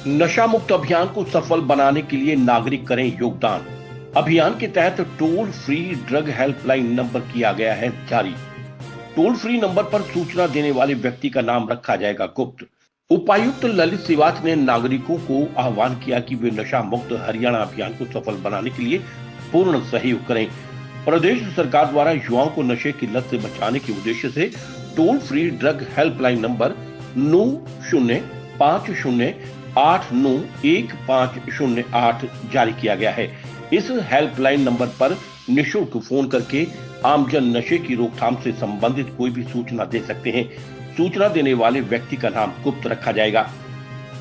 नशा मुक्त अभियान को सफल बनाने के लिए नागरिक करें योगदान। अभियान के तहत toll free drug helpline number किया गया है जारी। टोल फ्री नंबर पर सूचना देने वाले व्यक्ति का नाम रखा जाएगा गुप्त। उपायुक्त ललित सिवाच ने नागरिकों को आह्वान किया कि वे नशा मुक्त हरियाणा अभियान को सफल बनाने के लिए पूर्ण सहयोग करें। प्रदेश सरकार द्वारा युवाओं को नशे की लत से बचाने के उद्देश्य से toll free drug helpline number 9050891508 जारी किया गया है। इस हेल्पलाइन नंबर पर निःशुल्क फोन करके आमजन नशे की रोकथाम से संबंधित कोई भी सूचना दे सकते हैं। सूचना देने वाले व्यक्ति का नाम गुप्त रखा जाएगा।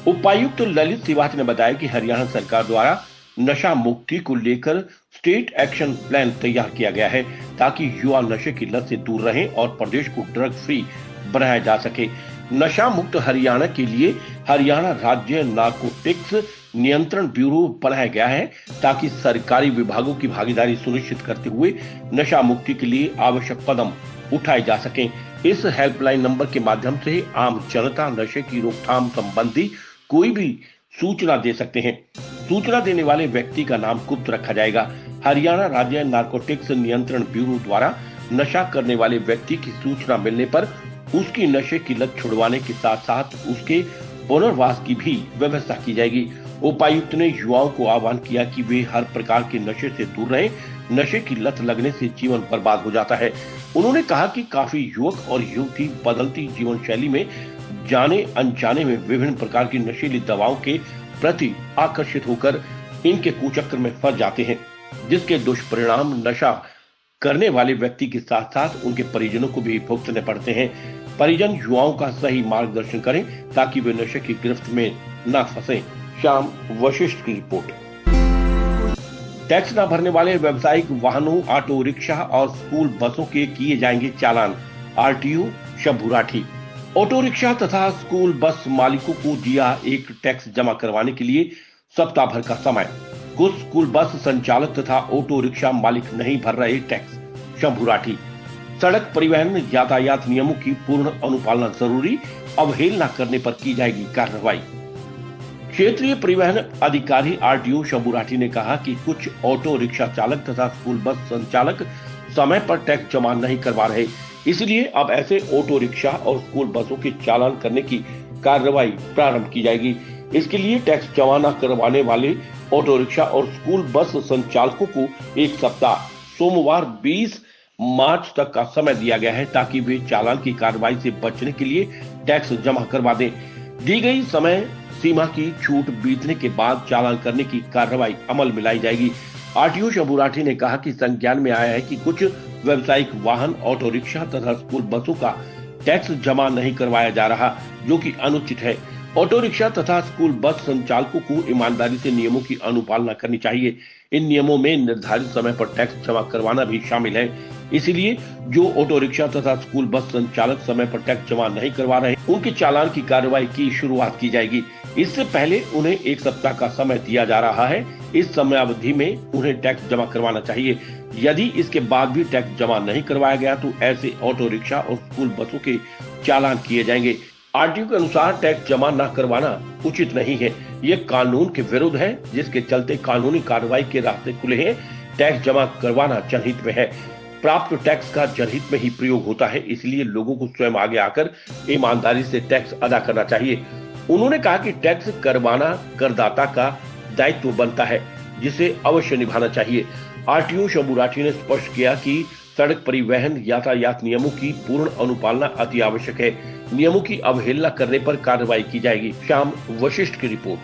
उपायुक्त ललित सिवाच ने बताया कि हरियाणा सरकार द्वारा नशा मुक्ति को लेकर स्टेट एक्शन प्लान तैयार किया गया है ताकि युवा नशे की लत से दूर रहें और प्रदेश को ड्रग फ्री बनाया जा सके। नशा मुक्त हरियाणा के लिए हरियाणा राज्य नारकोटिक्स नियंत्रण ब्यूरो बनाया गया है ताकि सरकारी विभागों की भागीदारी सुनिश्चित करते हुए नशा मुक्ति के लिए आवश्यक कदम उठाए जा सकें। इस हेल्पलाइन नंबर के माध्यम से आम जनता नशे की रोकथाम संबंधी कोई भी सूचना दे सकते हैं। सूचना देने वाले व्यक्ति का नाम गुप्त रखा जाएगा। हरियाणा राज्य नारकोटिक्स नियंत्रण ब्यूरो द्वारा नशा करने वाले व्यक्ति की सूचना मिलने पर उसकी नशे की लत छुड़वाने के साथ साथ उसके पुनर्वास की भी व्यवस्था की जाएगी। उपायुक्त ने युवाओं को आह्वान किया कि वे हर प्रकार के नशे से दूर रहें। नशे की लत लगने से जीवन बर्बाद हो जाता है। उन्होंने कहा कि काफी युवक और युवती बदलती जीवन शैली में जाने अनजाने में विभिन्न प्रकार की नशीली दवाओं के प्रति आकर्षित होकर इनके कुचक्र में फंस जाते हैं, जिसके दुष्परिणाम नशा करने वाले व्यक्ति के साथ साथ उनके परिजनों को भी भुगतने पड़ते हैं। परिजन युवाओं का सही मार्गदर्शन करें ताकि वे नशे की गिरफ्त में न फंसें। श्याम वशिष्ठ की रिपोर्ट। टैक्स न भरने वाले व्यावसायिक वाहनों, ऑटो रिक्शा और स्कूल बसों के किए जाएंगे चालान। RTO Shambhu Rathi. Auto rickshaw तथा स्कूल बस मालिकों को दिया एक टैक्स जमा करवाने के लिए सप्ताह भर का समय। कुछ स्कूल बस संचालक तथा ऑटो रिक्शा मालिक नहीं भर रहे टैक्स। शंभू राठी। सड़क परिवहन यातायात नियमों की पूर्ण अनुपालना जरूरी, अवहेलना करने पर की जाएगी कार्रवाई। क्षेत्रीय परिवहन अधिकारी आरटीओ शंभू राठी ने कहा कि कुछ ऑटो रिक्शा चालक तथा स्कूल बस संचालक समय पर टैक्स जमा नहीं करवा रहे, इसलिए अब ऐसे ऑटो रिक्शा और स्कूल बसों के चालान करने की कार्रवाई प्रारंभ की जाएगी। इसके लिए टैक्स जमा न करवाने वाले ऑटो रिक्शा और स्कूल बस संचालकों को एक सप्ताह सोमवार 20 मार्च तक का समय दिया गया है ताकि वे चालान की कार्रवाई से बचने के लिए टैक्स जमा करवा दें। दी गई समय सीमा की छूट बीतने के बाद चालान करने की कार्रवाई अमल में लाई जाएगी। आरटीओ शंभू राठी ने कहा कि संज्ञान में आया है कि कुछ व्यावसायिक वाहन, ऑटो रिक्शा तथा स्कूल बसों का टैक्स जमा नहीं करवाया जा रहा, जो कि अनुचित है। ऑटो रिक्शा तथा स्कूल बस संचालकों को ईमानदारी से नियमों की अनुपालना करनी चाहिए। इन नियमों में निर्धारित समय पर टैक्स जमा करवाना भी शामिल है। इसलिए जो ऑटो रिक्शा तथा स्कूल बस संचालक समय पर टैक्स जमा नहीं करवा रहे, उनके चालान की कार्रवाई की शुरुआत की जाएगी। इससे पहले उन्हें एक सप्ताह का समय दिया जा रहा है। इस समय अवधि में उन्हें टैक्स जमा करवाना चाहिए। यदि इसके बाद भी टैक्स जमा नहीं करवाया गया तो ऐसे ऑटो रिक्शा और स्कूल बसों के चालान किए जाएंगे। आरटीओ के अनुसार टैक्स जमा न करवाना उचित नहीं है। ये कानून के विरुद्ध है, जिसके चलते कानूनी कार्रवाई के रास्ते खुले हैं। टैक्स जमा करवाना जनहित में है। प्राप्त टैक्स का जनहित में ही प्रयोग होता है, इसलिए लोगों को स्वयं आगे आकर ईमानदारी से टैक्स अदा करना चाहिए। उन्होंने कहा कि टैक्स करवाना करदाता का दायित्व बनता है, जिसे अवश्य निभाना चाहिए। आरटीओ शंभू राठी ने स्पष्ट किया कि सड़क परिवहन यातायात नियमों की पूर्ण अनुपालना अति आवश्यक है। नियमों की अवहेलना करने पर कार्रवाई की जाएगी। श्याम वशिष्ठ की रिपोर्ट।